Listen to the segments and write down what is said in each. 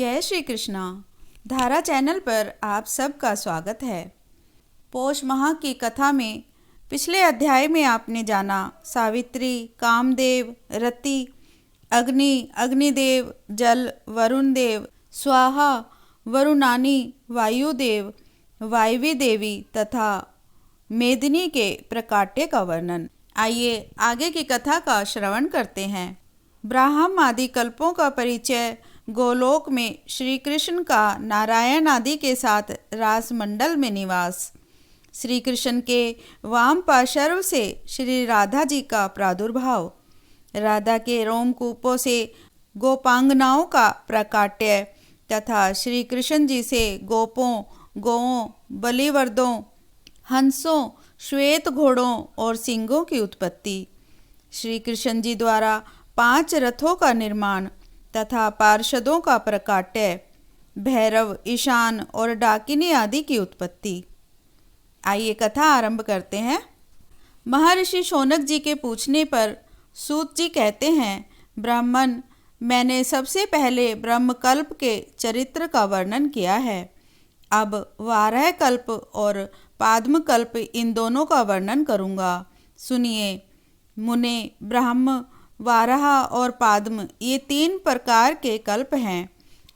जय श्री कृष्णा। धारा चैनल पर आप सबका स्वागत है। पौष माह की कथा में पिछले अध्याय में आपने जाना सावित्री, कामदेव, रति, अग्नि, अग्निदेव, जल, वरुण देव, स्वाहा, वरुणानी, वायुदेव, वायवी देवी तथा मेदिनी के प्रकाट्य का वर्णन। आइए आगे की कथा का श्रवण करते हैं। ब्राह्म आदि कल्पों का परिचय। गोलोक में श्री कृष्ण का नारायण आदि के साथ रास मंडल में निवास। श्री कृष्ण के वाम पार्श्व से श्री राधा जी का प्रादुर्भाव। राधा के रोमकूपों से गोपांगनाओं का प्राकाट्य तथा श्री कृष्ण जी से गोपों, गौओं, बलिवर्दों, हंसों, श्वेत घोड़ों और सिंहों की उत्पत्ति। श्री कृष्ण जी द्वारा 5 रथों का निर्माण तथा पार्षदों का प्रकाट्य। भैरव, ईशान और डाकिनी आदि की उत्पत्ति। आइए कथा आरंभ करते हैं। महर्षि शौनक जी के पूछने पर सूत जी कहते हैं, ब्राह्मण, मैंने सबसे पहले ब्रह्मकल्प के चरित्र का वर्णन किया है। अब वाराह कल्प और पाद्मकल्प इन दोनों का वर्णन करूँगा। सुनिए मुने, ब्राह्म, वाराह और पाद्म ये 3 प्रकार के कल्प हैं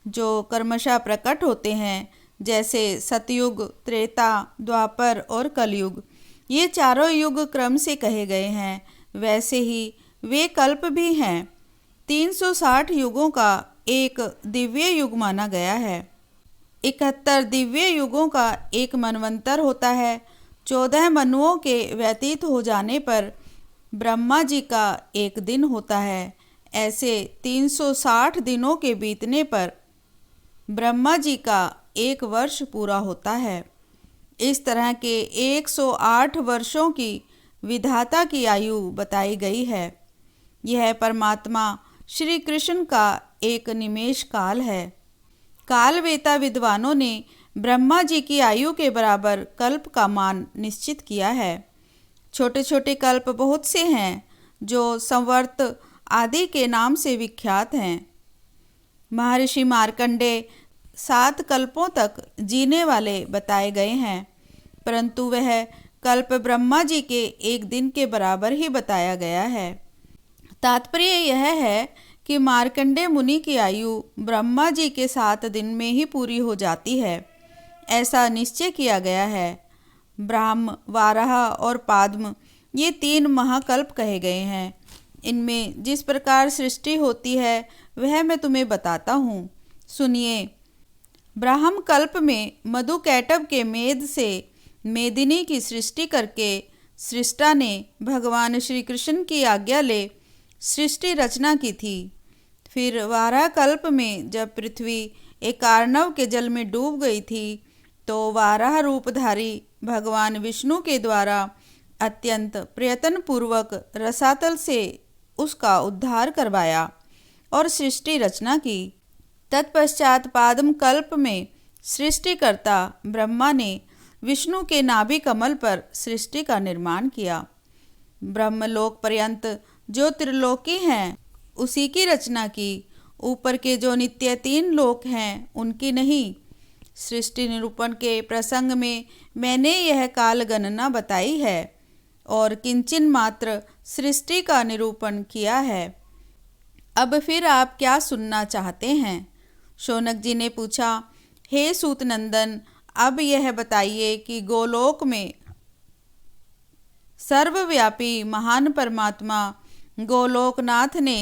जो क्रमशः प्रकट होते हैं, जैसे सतयुग, त्रेता, द्वापर और कलयुग। ये चारों युग क्रम से कहे गए हैं। वैसे ही वे कल्प भी हैं। 360 युगों का एक दिव्य युग माना गया है। 71 दिव्य युगों का एक मनवंतर होता है। 14 मनुओं के व्यतीत हो जाने पर ब्रह्मा जी का एक दिन होता है। ऐसे 360 दिनों के बीतने पर ब्रह्मा जी का 1 वर्ष पूरा होता है। इस तरह के 108 वर्षों की विधाता की आयु बताई गई है। यह परमात्मा श्री कृष्ण का एक निमेष काल है। कालवेता विद्वानों ने ब्रह्मा जी की आयु के बराबर कल्प का मान निश्चित किया है। छोटे छोटे कल्प बहुत से हैं जो संवर्त आदि के नाम से विख्यात हैं। महर्षि मार्कंडेय 7 कल्पों तक जीने वाले बताए गए हैं, परंतु वह कल्प ब्रह्मा जी के एक दिन के बराबर ही बताया गया है। तात्पर्य यह है कि मार्कंडेय मुनि की आयु ब्रह्मा जी के 7 दिन में ही पूरी हो जाती है, ऐसा निश्चय किया गया है। ब्राह्म, वाराह और पाद्म ये 3 महाकल्प कहे गए हैं। इनमें जिस प्रकार सृष्टि होती है वह मैं तुम्हें बताता हूँ। सुनिए। ब्राह्म कल्प में मधुकैटभ के मेद से मेदिनी की सृष्टि करके सृष्टा ने भगवान श्री कृष्ण की आज्ञा ले सृष्टि रचना की थी। फिर वाराह कल्प में जब पृथ्वी एक अर्णव के जल में डूब गई थी तो वाराह रूपधारी भगवान विष्णु के द्वारा अत्यंत प्रयत्न पूर्वक रसातल से उसका उद्धार करवाया और सृष्टि रचना की। तत्पश्चात पाद्म कल्प में सृष्टिकर्ता ब्रह्मा ने विष्णु के नाभि कमल पर सृष्टि का निर्माण किया। ब्रह्मलोक पर्यंत जो त्रिलोकी हैं उसी की रचना की। ऊपर के जो नित्य 3 लोक हैं उनकी नहीं। सृष्टि निरूपण के प्रसंग में मैंने यह काल गणना बताई है और किंचिन मात्र सृष्टि का निरूपण किया है। अब फिर आप क्या सुनना चाहते हैं? शौनक जी ने पूछा, हे सूतनंदन, अब यह बताइए कि गोलोक में सर्वव्यापी महान परमात्मा गोलोकनाथ ने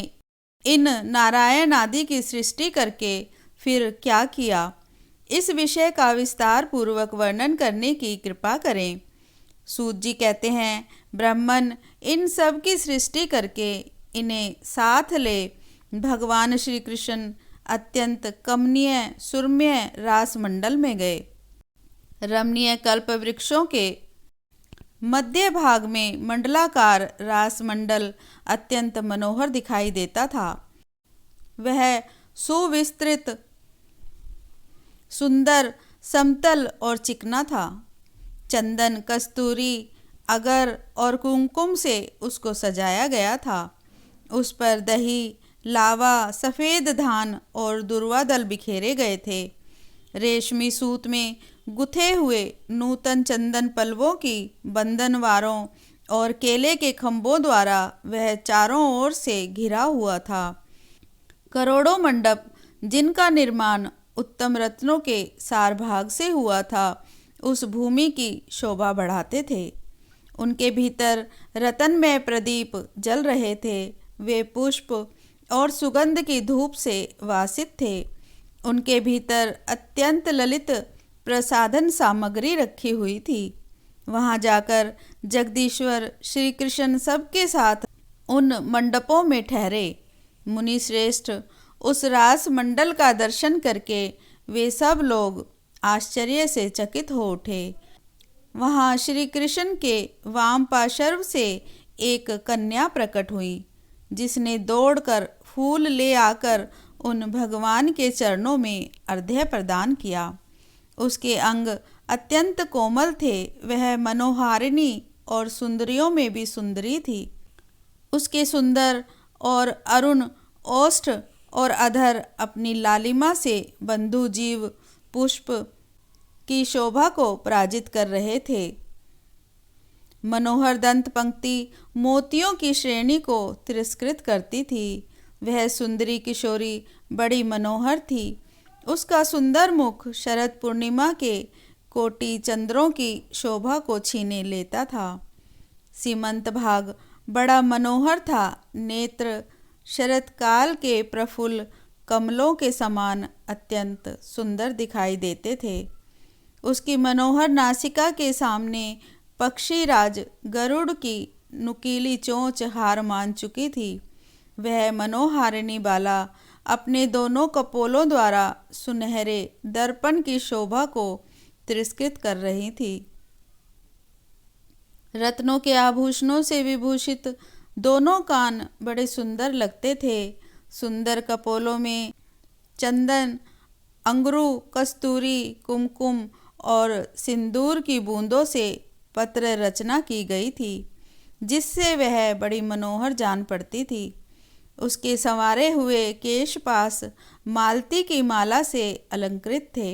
इन नारायण आदि की सृष्टि करके फिर क्या किया, इस विषय का विस्तार पूर्वक वर्णन करने की कृपा करें। सूत जी कहते हैं, ब्राह्मण, इन सब की सृष्टि करके इन्हें साथ ले भगवान श्री कृष्ण अत्यंत कमनीय सुरम्य रास मंडल में गए। रमणीय कल्प वृक्षों के मध्य भाग में मंडलाकार रास मंडल अत्यंत मनोहर दिखाई देता था। वह सुविस्तृत, सुंदर, समतल और चिकना था। चंदन, कस्तूरी, अगर और कुमकुम से उसको सजाया गया था। उस पर दही, लावा, सफ़ेद धान और दुर्वा दल बिखेरे गए थे। रेशमी सूत में गुथे हुए नूतन चंदन पल्लवों की बंधनवारों और केले के खंभों द्वारा वह चारों ओर से घिरा हुआ था। करोड़ों मंडप, जिनका निर्माण उत्तम रत्नों के सारभाग से हुआ था, उस भूमि की शोभा बढ़ाते थे। उनके भीतर रत्नमय प्रदीप जल रहे थे। वे पुष्प और सुगंध की धूप से वासित थे। उनके भीतर अत्यंत ललित प्रसाधन सामग्री रखी हुई थी। वहां जाकर जगदीश्वर श्री कृष्ण सबके साथ उन मंडपों में ठहरे। मुनि श्रेष्ठ, उस रास मंडल का दर्शन करके वे सब लोग आश्चर्य से चकित हो उठे। वहां श्री कृष्ण के वाम पार्श्व से एक कन्या प्रकट हुई, जिसने दौड़कर फूल ले आकर उन भगवान के चरणों में अर्घ्य प्रदान किया। उसके अंग अत्यंत कोमल थे। वह मनोहारिणी और सुंदरियों में भी सुंदरी थी। उसके सुंदर और अरुण ओष्ठ और अधर अपनी लालिमा से बंधु जीव पुष्प की शोभा को पराजित कर रहे थे। मनोहर दंत पंक्ति मोतियों की श्रेणी को तिरस्कृत करती थी। वह सुंदरी किशोरी बड़ी मनोहर थी। उसका सुंदर मुख शरद पूर्णिमा के कोटि चंद्रों की शोभा को छीने लेता था। सीमंत भाग बड़ा मनोहर था। नेत्र शरद काल के प्रफुल्ल कमलों के समान अत्यंत सुंदर दिखाई देते थे। उसकी मनोहर नासिका के सामने पक्षीराज गरुड़ की नुकीली चोंच हार मान चुकी थी। वह मनोहारिणी बाला अपने दोनों कपोलों द्वारा सुनहरे दर्पण की शोभा को तिरस्कृत कर रही थी। रत्नों के आभूषणों से विभूषित दोनों कान बड़े सुंदर लगते थे। सुंदर कपोलों में चंदन, अंगरू, कस्तूरी, कुमकुम और सिंदूर की बूंदों से पत्र रचना की गई थी, जिससे वह बड़ी मनोहर जान पड़ती थी। उसके संवारे हुए केश पास मालती की माला से अलंकृत थे।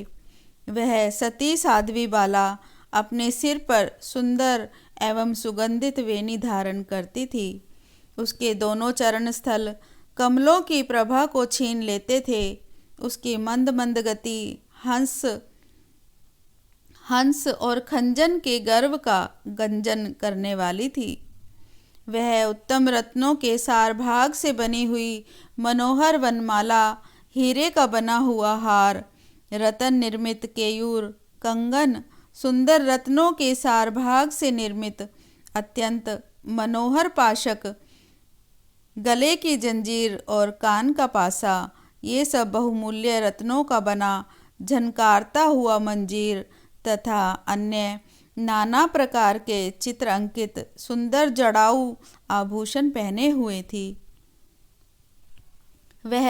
वह सती साध्वी बाला अपने सिर पर सुंदर एवं सुगंधित वेणी धारण करती थी। उसके दोनों चरण स्थल कमलों की प्रभा को छीन लेते थे। उसकी मंद मंद गति हंस और खंजन के गर्व का गंजन करने वाली थी। वह उत्तम रत्नों के सारभाग से बनी हुई मनोहर वनमाला, हीरे का बना हुआ हार, रतन निर्मित केयूर, कंगन, सुंदर रत्नों के सारभाग से निर्मित अत्यंत मनोहर पाशक, गले की जंजीर और कान का पासा, ये सब बहुमूल्य रत्नों का बना झनकारता हुआ मंजीर तथा अन्य नाना प्रकार के चित्र अंकित सुंदर जड़ाऊ आभूषण पहने हुए थी। वह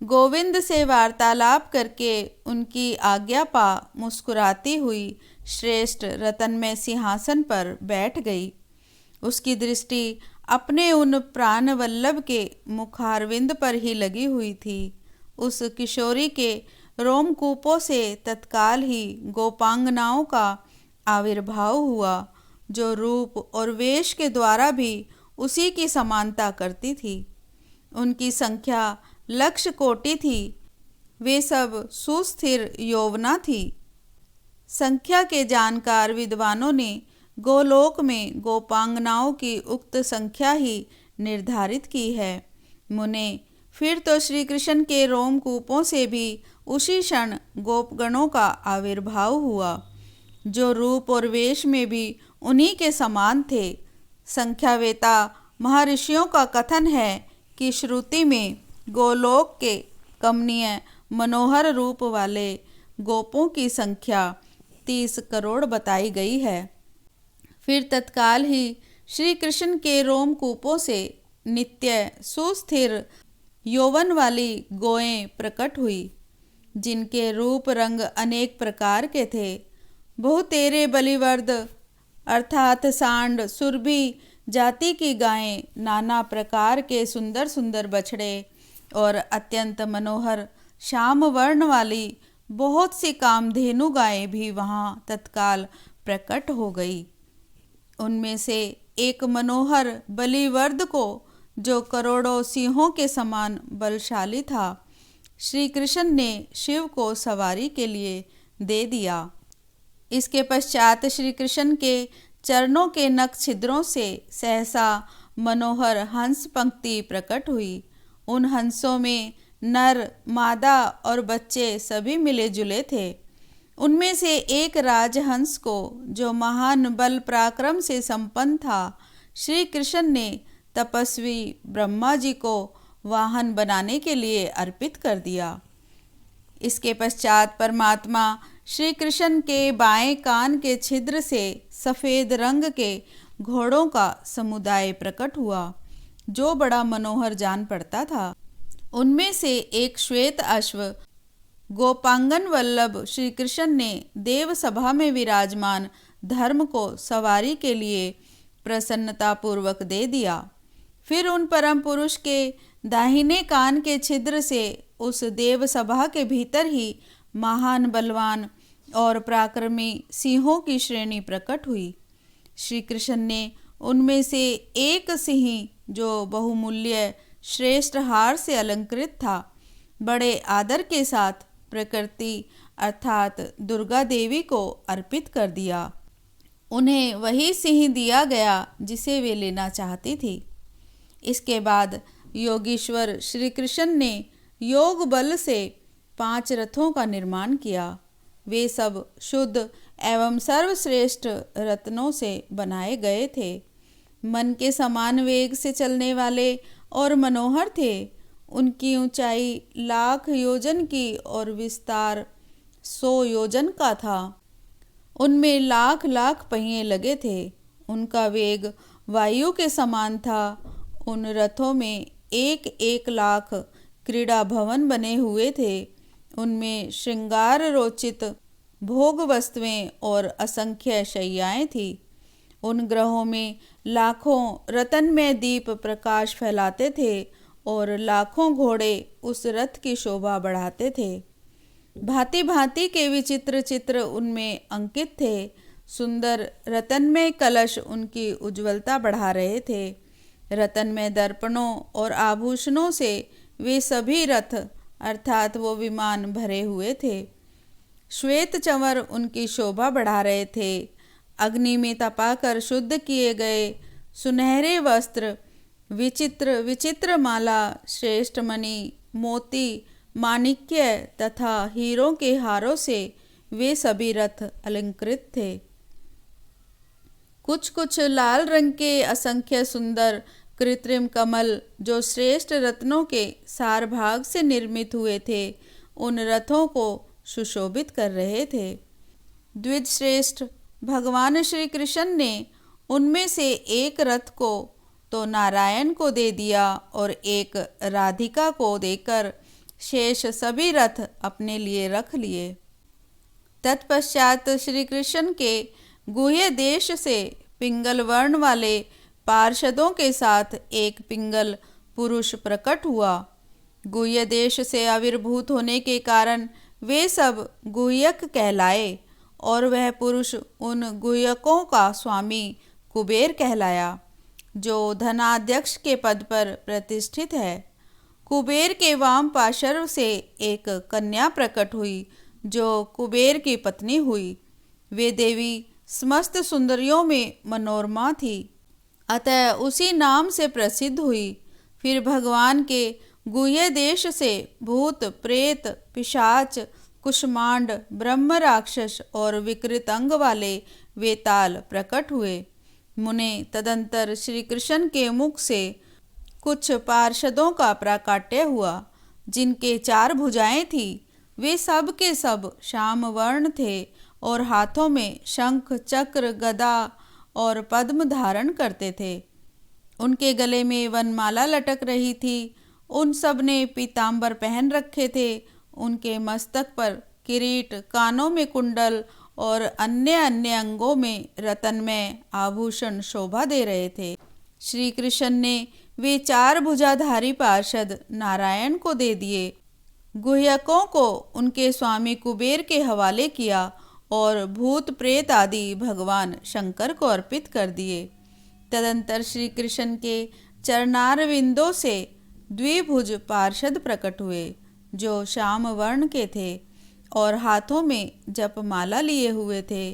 गोविंद से वार्तालाप करके उनकी आज्ञा पा मुस्कुराती हुई श्रेष्ठ रत्नमय सिंहासन पर बैठ गई। उसकी दृष्टि अपने उन प्राण वल्लभ के मुखारविंद पर ही लगी हुई थी। उस किशोरी के रोमकूपों से तत्काल ही गोपांगनाओं का आविर्भाव हुआ, जो रूप और वेश के द्वारा भी उसी की समानता करती थी। उनकी संख्या लक्ष कोटि थी। वे सब सुस्थिर यौवना थी। संख्या के जानकार विद्वानों ने गोलोक में गोपांगनाओं की उक्त संख्या ही निर्धारित की है। मुने, फिर तो श्री कृष्ण के रोमकूपों से भी उसी क्षण गोपगणों का आविर्भाव हुआ, जो रूप और वेश में भी उन्हीं के समान थे। संख्यावेता महर्षियों का कथन है कि श्रुति में गोलोक के कमनीय मनोहर रूप वाले गोपों की संख्या 30 करोड़ बताई गई है। फिर तत्काल ही श्री कृष्ण के रोमकूपों से नित्य सुस्थिर यौवन वाली गोएं प्रकट हुई, जिनके रूप रंग अनेक प्रकार के थे। बहुतेरे बलिवर्द अर्थात सांड, सुरभि जाति की गायें, नाना प्रकार के सुंदर सुंदर बछड़े, और अत्यंत मनोहर श्याम वर्ण वाली बहुत सी कामधेनु गायें भी वहाँ तत्काल प्रकट हो गई। उनमें से एक मनोहर बलिवर्द को, जो करोड़ों सिंहों के समान बलशाली था, श्री कृष्ण ने शिव को सवारी के लिए दे दिया। इसके पश्चात श्री कृष्ण के चरणों के नख छिद्रों से सहसा मनोहर हंस पंक्ति प्रकट हुई। उन हंसों में नर, मादा और बच्चे सभी मिले जुले थे। उनमें से एक राजहंस को, जो महान बल पराक्रम से संपन्न था, श्री कृष्ण ने तपस्वी ब्रह्मा जी को वाहन बनाने के लिए अर्पित कर दिया। इसके पश्चात परमात्मा श्री कृष्ण के बाएं कान के छिद्र से सफ़ेद रंग के घोड़ों का समुदाय प्रकट हुआ, जो बड़ा मनोहर जान पड़ता था। उनमें से एक श्वेत अश्व गोपांगन वल्लभ श्री कृष्ण ने देव सभा में विराजमान धर्म को सवारी के लिए प्रसन्नतापूर्वक दे दिया। फिर उन परम पुरुष के दाहिने कान के छिद्र से उस देव सभा के भीतर ही महान बलवान और पराक्रमी सिंहों की श्रेणी प्रकट हुई। श्री कृष्ण ने उनमें से एक सिंह, जो बहुमूल्य श्रेष्ठ हार से अलंकृत था, बड़े आदर के साथ प्रकृति अर्थात दुर्गा देवी को अर्पित कर दिया। उन्हें वही सिंह दिया गया जिसे वे लेना चाहती थी। इसके बाद योगीश्वर श्री कृष्ण ने योग बल से 5 रथों का निर्माण किया। वे सब शुद्ध एवं सर्वश्रेष्ठ रत्नों से बनाए गए थे। मन के समान वेग से चलने वाले और मनोहर थे। उनकी ऊंचाई 1,00,000 योजन की और विस्तार 100 योजन का था। उनमें लाख पहिए लगे थे। उनका वेग वायु के समान था। उन रथों में 1 लाख क्रीड़ा भवन बने हुए थे। उनमें श्रृंगार रोचित भोग वस्तुएं और असंख्य शैयाएं थी। उन ग्रहों में लाखों रत्नमय दीप प्रकाश फैलाते थे और लाखों घोड़े उस रथ की शोभा बढ़ाते थे। भांति भांति के विचित्र चित्र उनमें अंकित थे। सुंदर रत्नमय कलश उनकी उज्ज्वलता बढ़ा रहे थे। रत्नमय दर्पणों और आभूषणों से वे सभी रथ अर्थात वो विमान भरे हुए थे। श्वेत चंवर उनकी शोभा बढ़ा रहे थे। अग्नि में तपाकर शुद्ध किए गए सुनहरे वस्त्र, विचित्र विचित्र माला, श्रेष्ठ मणि, मोती, माणिक्य तथा हीरों के हारों से वे सभी रथ अलंकृत थे। कुछ कुछ लाल रंग के असंख्य सुंदर कृत्रिम कमल, जो श्रेष्ठ रत्नों के सार भाग से निर्मित हुए थे, उन रथों को सुशोभित कर रहे थे। द्विज श्रेष्ठ भगवान श्री कृष्ण ने उनमें से एक रथ को तो नारायण को दे दिया और एक राधिका को देकर शेष सभी रथ अपने लिए रख लिए। तत्पश्चात श्री कृष्ण के गुह्य देश से पिंगल वर्ण वाले पार्षदों के साथ एक पिंगल पुरुष प्रकट हुआ। गुह्य देश से आविर्भूत होने के कारण वे सब गुह्यक कहलाए और वह पुरुष उन गुह्यकों का स्वामी कुबेर कहलाया, जो धनाध्यक्ष के पद पर प्रतिष्ठित है। कुबेर के वाम पार्श्व से एक कन्या प्रकट हुई, जो कुबेर की पत्नी हुई। वे देवी समस्त सुंदरियों में मनोरमा थी, अतः उसी नाम से प्रसिद्ध हुई। फिर भगवान के गुह्य देश से भूत, प्रेत, पिशाच, कुष्मांड, ब्रह्म राक्षस और विकृत अंग वाले वेताल प्रकट हुए। मुने तदंतर श्री कृष्ण के मुख से कुछ पार्षदों का प्राकाट्य हुआ, जिनके 4 भुजाएं थी। वे सब के सब श्याम वर्ण थे और हाथों में शंख, चक्र, गदा और पद्म धारण करते थे। उनके गले में वनमाला लटक रही थी। उन सब ने पीतांबर पहन रखे थे। उनके मस्तक पर किरीट, कानों में कुंडल और अन्य अन्य अंगों में रत्नमय आभूषण शोभा दे रहे थे। श्री कृष्ण ने वे 4 भुजाधारी पार्षद नारायण को दे दिए। गुह्यकों को उनके स्वामी कुबेर के हवाले किया और भूत प्रेत आदि भगवान शंकर को अर्पित कर दिए। तदंतर श्री कृष्ण के चरणारविंदों से द्विभुज पार्षद प्रकट हुए, जो श्याम वर्ण के थे और हाथों में जपमाला लिए हुए थे।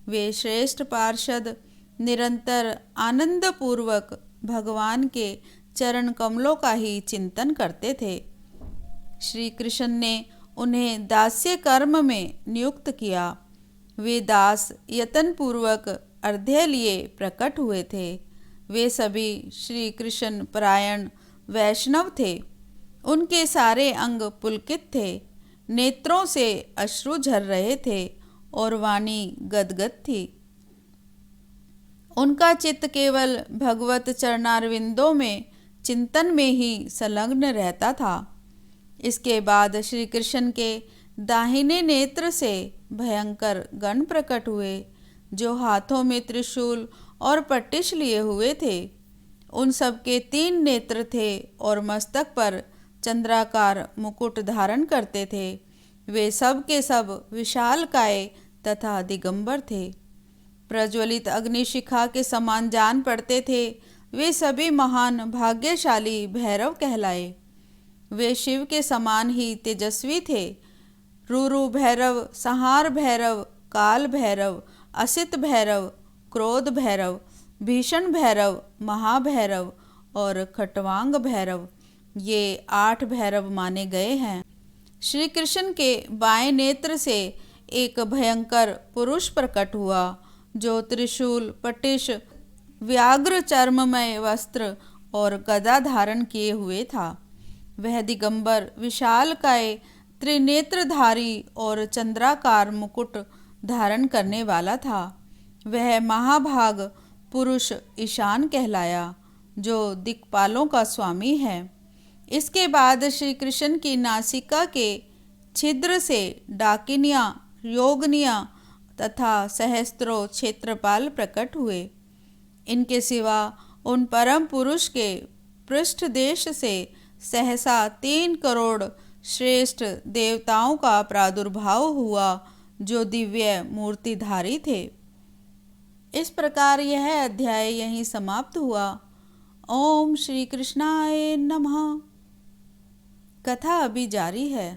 वे श्रेष्ठ पार्षद निरंतर आनंद पूर्वक भगवान के चरण कमलों का ही चिंतन करते थे। श्री कृष्ण ने उन्हें दास्य कर्म में नियुक्त किया। वे दास यतन पूर्वक अर्घ्य लिए प्रकट हुए थे। वे सभी श्री कृष्ण परायण वैष्णव थे। उनके सारे अंग पुलकित थे, नेत्रों से अश्रु झर रहे थे और वाणी गदगद थी। उनका चित्त केवल भगवत चरणारविंदों में चिंतन में ही संलग्न रहता था। इसके बाद श्री कृष्ण के दाहिने नेत्र से भयंकर गण प्रकट हुए, जो हाथों में त्रिशूल और पट्टिश लिए हुए थे। उन सब के 3 नेत्र थे और मस्तक पर चंद्राकार मुकुट धारण करते थे। वे सब के सब विशालकाय तथा दिगंबर थे। प्रज्वलित अग्निशिखा के समान जान पड़ते थे। वे सभी महान भाग्यशाली भैरव कहलाए। वे शिव के समान ही तेजस्वी थे। रूरु भैरव, संहार भैरव, काल भैरव, असित भैरव, क्रोध भैरव, भीषण भैरव, महाभैरव और खटवांग भैरव, ये 8 भैरव माने गए हैं। श्री कृष्ण के बाएं नेत्र से एक भयंकर पुरुष प्रकट हुआ, जो त्रिशूल, पटिश, व्याघ्र चर्ममय वस्त्र और गदा धारण किए हुए था। वह दिगंबर, विशालकाय, त्रिनेत्रधारी और चंद्राकार मुकुट धारण करने वाला था। वह महाभाग पुरुष ईशान कहलाया, जो दिक्पालों का स्वामी है। इसके बाद श्री कृष्ण की नासिका के छिद्र से डाकिनियाँ, योगनियाँ तथा सहस्त्रों क्षेत्रपाल प्रकट हुए। इनके सिवा उन परम पुरुष के पृष्ठ देश से सहसा 3 करोड़ श्रेष्ठ देवताओं का प्रादुर्भाव हुआ, जो दिव्य मूर्तिधारी थे। इस प्रकार यह अध्याय यहीं समाप्त हुआ। ओम श्री कृष्णाय नमः। कथा अभी जारी है।